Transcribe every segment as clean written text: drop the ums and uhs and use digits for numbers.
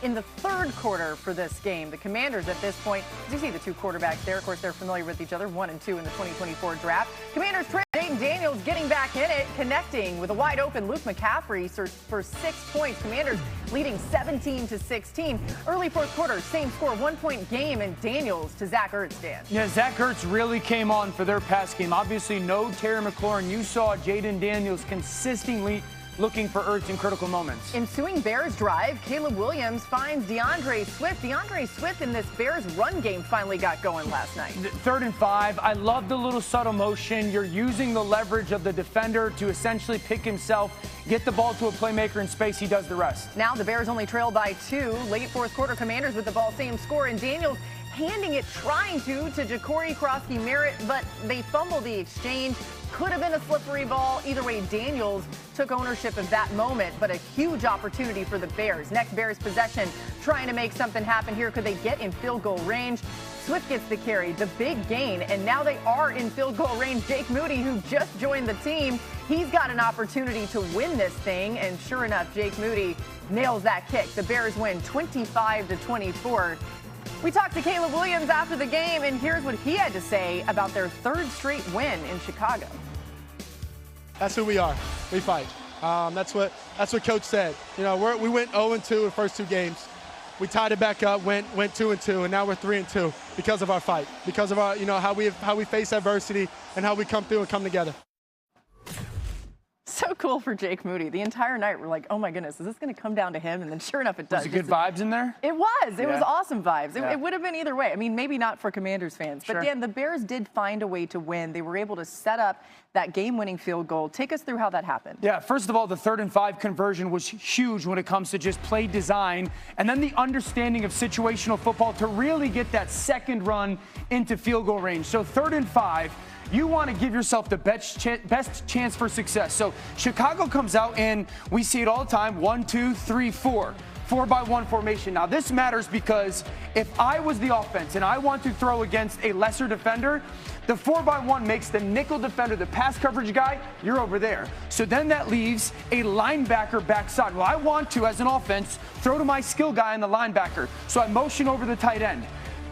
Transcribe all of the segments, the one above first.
in the third quarter for this game. The Commanders at this point, as you see the two quarterbacks there, of course, they're familiar with each other, 1 and 2 in the 2024 draft. Commanders trail. Jayden Daniels getting back in it, connecting with a wide open Luke McCaffrey for 6 points. Commanders leading 17-16. Early fourth quarter, same score, 1-point game, and Daniels to Zach Ertz, Dan. Yeah, Zach Ertz really came on for their pass game. Obviously, no Terry McLaurin. You saw Jayden Daniels consistently looking for Ertz in critical moments. Ensuing Bears drive, Caleb Williams finds DeAndre Swift. DeAndre Swift in this Bears run game finally got going last night. 3rd and 5. I love the little subtle motion. You're using the leverage of the defender to essentially pick himself, get the ball to a playmaker in space. He does the rest. Now the Bears only trail by 2. Late fourth quarter, Commanders with the ball, same score, and Daniels handing it, trying to Ja'Cory Crosby-Merritt, but they fumble the exchange. Could have been a slippery ball. Either way, Daniels took ownership of that moment, but a huge opportunity for the Bears. Next Bears possession, trying to make something happen here. Could they get in field goal range? Swift gets the carry, the big gain, and now they are in field goal range. Jake Moody, who just joined the team, he's got an opportunity to win this thing, and sure enough, Jake Moody nails that kick. The Bears win 25-24. We talked to Caleb Williams after the game, and here's what he had to say about their 3rd straight win in Chicago. That's who we are. We fight. That's what Coach said. You know, we went 0-2 the first 2 games. We tied it back up, went 2-2, and now we're 3-2 because of our fight, because of our, you know, how we face adversity and how we come through and come together. So cool for Jake Moody. The entire night we're like, oh my goodness, is this going to come down to him? And then sure enough, it does. Was it good vibes in there? It was. It was awesome vibes. Yeah. It would have been either way. I mean, maybe not for Commanders fans. But, Sure. Dan, the Bears did find a way to win. They were able to set up that game-winning field goal. Take us through how that happened. Yeah, first of all, the 3rd and 5 conversion was huge when it comes to just play design. And then the understanding of situational football to really get that second run into field goal range. So 3rd and 5. You want to give yourself the best chance for success. So Chicago comes out, and we see it all the time, 1, 2, 3, 4. 4-by-1 formation. Now, this matters because if I was the offense and I want to throw against a lesser defender, the 4-by-1 makes the nickel defender, the pass coverage guy, you're over there. So then that leaves a linebacker backside. Well, I want to, as an offense, throw to my skill guy in the linebacker. So I motion over the tight end.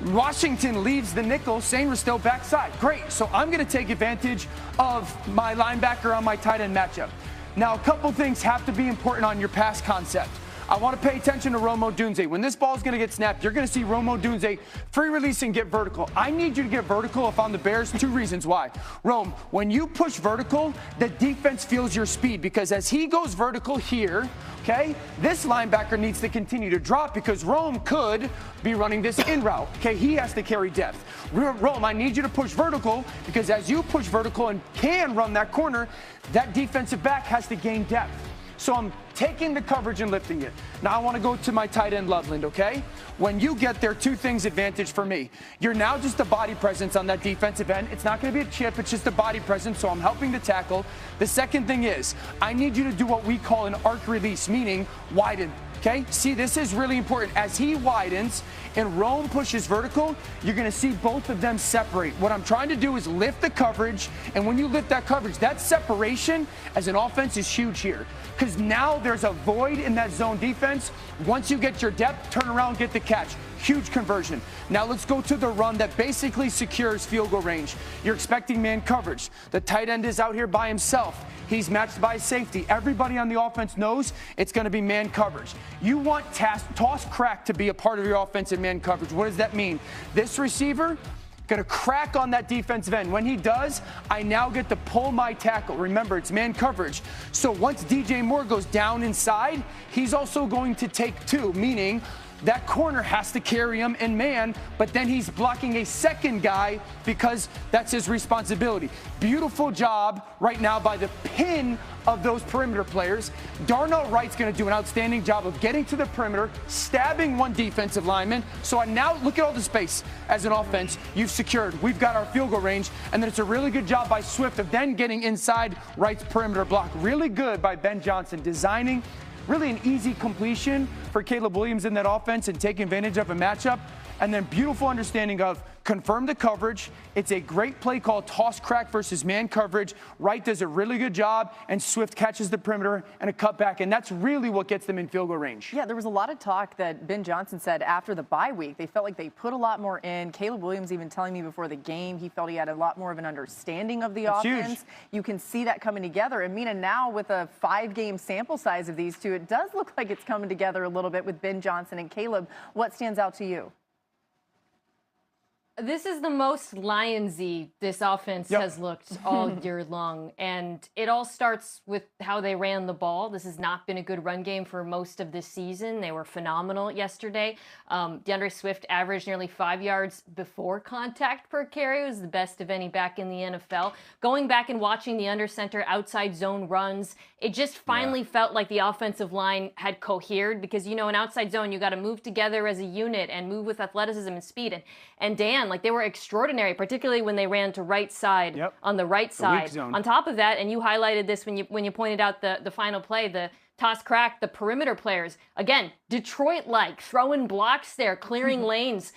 Washington leaves the nickel, Sainers still backside. Great, so I'm going to take advantage of my linebacker on my tight end matchup. Now, a couple things have to be important on your pass concept. I want to pay attention to Rome Odunze. When this ball is going to get snapped, you're going to see Rome Odunze free release and get vertical. I need you to get vertical if I'm the Bears. 2 reasons why. Rome, when you push vertical, the defense feels your speed because as he goes vertical here, okay, this linebacker needs to continue to drop because Rome could be running this in route. Okay, he has to carry depth. Rome, I need you to push vertical because as you push vertical and can run that corner, that defensive back has to gain depth. So I'm taking the coverage and lifting it. Now I want to go to my tight end Loveland, okay? When you get there, 2 things advantage for me. You're now just a body presence on that defensive end. It's not going to be a chip, it's just a body presence, so I'm helping to tackle. The second thing is, I need you to do what we call an arc release, meaning widen. Okay, see, this is really important. As he widens and Rome pushes vertical, you're going to see both of them separate. What I'm trying to do is lift the coverage, and when you lift that coverage, that separation as an offense is huge here because now there's a void in that zone defense. Once you get your depth, turn around, get the catch. Huge conversion. Now let's go to the run that basically secures field goal range. You're expecting man coverage. The tight end is out here by himself. He's matched by safety. Everybody on the offense knows it's going to be man coverage. You want toss crack to be a part of your offense in man coverage. What does that mean? This receiver going to crack on that defensive end. When he does, I now get to pull my tackle. Remember, it's man coverage. So once DJ Moore goes down inside, he's also going to take 2, meaning that corner has to carry him in man, but then he's blocking a second guy because that's his responsibility. Beautiful job right now by the pin of those perimeter players. Darnell Wright's going to do an outstanding job of getting to the perimeter, stabbing one defensive lineman. So now look at all the space as an offense you've secured. We've got our field goal range, and then it's a really good job by Swift of then getting inside Wright's perimeter block. Really good by Ben Johnson designing really an easy completion for Caleb Williams in that offense and taking advantage of a matchup. And then beautiful understanding of confirm the coverage. It's a great play call, toss crack versus man coverage. Wright does a really good job, and Swift catches the perimeter and a cutback, and that's really what gets them in field goal range. Yeah, there was a lot of talk that Ben Johnson said after the bye week. They felt like they put a lot more in. Caleb Williams even telling me before the game he felt he had a lot more of an understanding of the offense. Huge. You can see that coming together. And Mina, now with a 5-game sample size of these two, it does look like it's coming together a little bit with Ben Johnson and Caleb. What stands out to you? This is the most Lions-y this offense has looked all year long. And it all starts with how they ran the ball. This has not been a good run game for most of this season. They were phenomenal yesterday. DeAndre Swift averaged nearly 5 yards before contact per carry. It was the best of any back in the NFL. Going back and watching the under center outside zone runs, it just finally felt like the offensive line had cohered, because, you know, in outside zone, you got to move together as a unit and move with athleticism and speed. And Dan, like, they were extraordinary, particularly when they ran to right side on the right side. On top of that, and you highlighted this when you pointed out the final play, the toss crack, the perimeter players. Again, Detroit-like, throwing blocks there, clearing lanes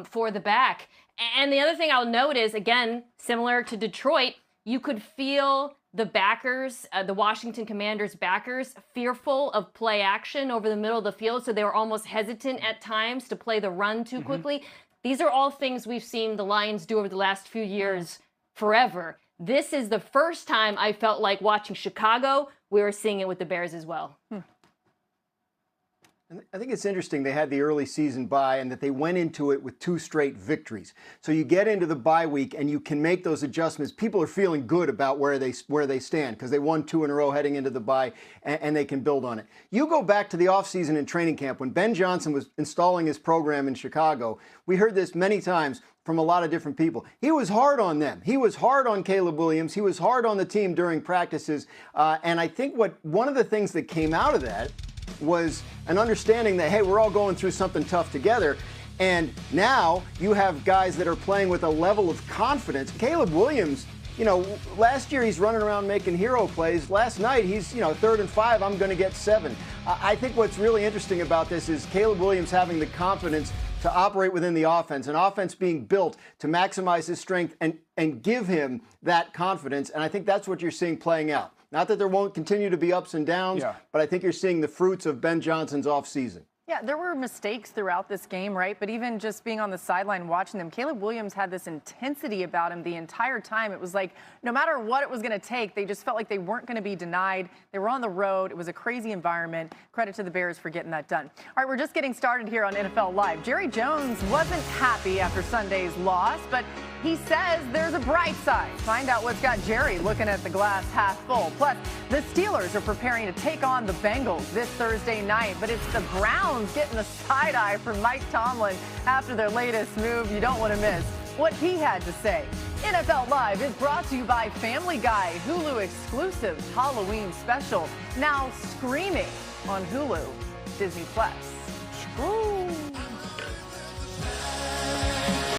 for the back. And the other thing I'll note is, again, similar to Detroit, you could feel the backers, the Washington Commanders backers, fearful of play action over the middle of the field, so they were almost hesitant at times to play the run too quickly. These are all things we've seen the Lions do over the last few years forever. This is the first time I felt like watching Chicago. We were seeing it with the Bears as well. I think it's interesting they had the early season bye and that they went into it with 2 straight victories. So you get into the bye week and you can make those adjustments. People are feeling good about where they stand because they won 2 in a row heading into the bye, and they can build on it. You go back to the offseason and training camp when Ben Johnson was installing his program in Chicago. We heard this many times from a lot of different people. He was hard on them. He was hard on Caleb Williams. He was hard on the team during practices. And I think one of the things that came out of that was an understanding that, hey, we're all going through something tough together. And now you have guys that are playing with a level of confidence. Caleb Williams, you know, last year he's running around making hero plays. Last night he's, 3rd and 5, I'm going to get 7. I think what's really interesting about this is Caleb Williams having the confidence to operate within the offense, an offense being built to maximize his strength and give him that confidence. And I think that's what you're seeing playing out. Not that there won't continue to be ups and downs, but I think you're seeing the fruits of Ben Johnson's offseason. Yeah, there were mistakes throughout this game, right? But even just being on the sideline watching them, Caleb Williams had this intensity about him the entire time. It was like no matter what it was going to take, they just felt like they weren't going to be denied. They were on the road. It was a crazy environment. Credit to the Bears for getting that done. All right, we're just getting started here on NFL Live. Jerry Jones wasn't happy after Sunday's loss, but he says there's a bright side. Find out what's got Jerry looking at the glass half full. Plus, the Steelers are preparing to take on the Bengals this Thursday night, but it's the Browns getting the side eye from Mike Tomlin after their latest move. You don't want to miss what he had to say. NFL Live is brought to you by Family Guy, Hulu exclusive Halloween special, now streaming on Hulu, Disney Plus. Screw.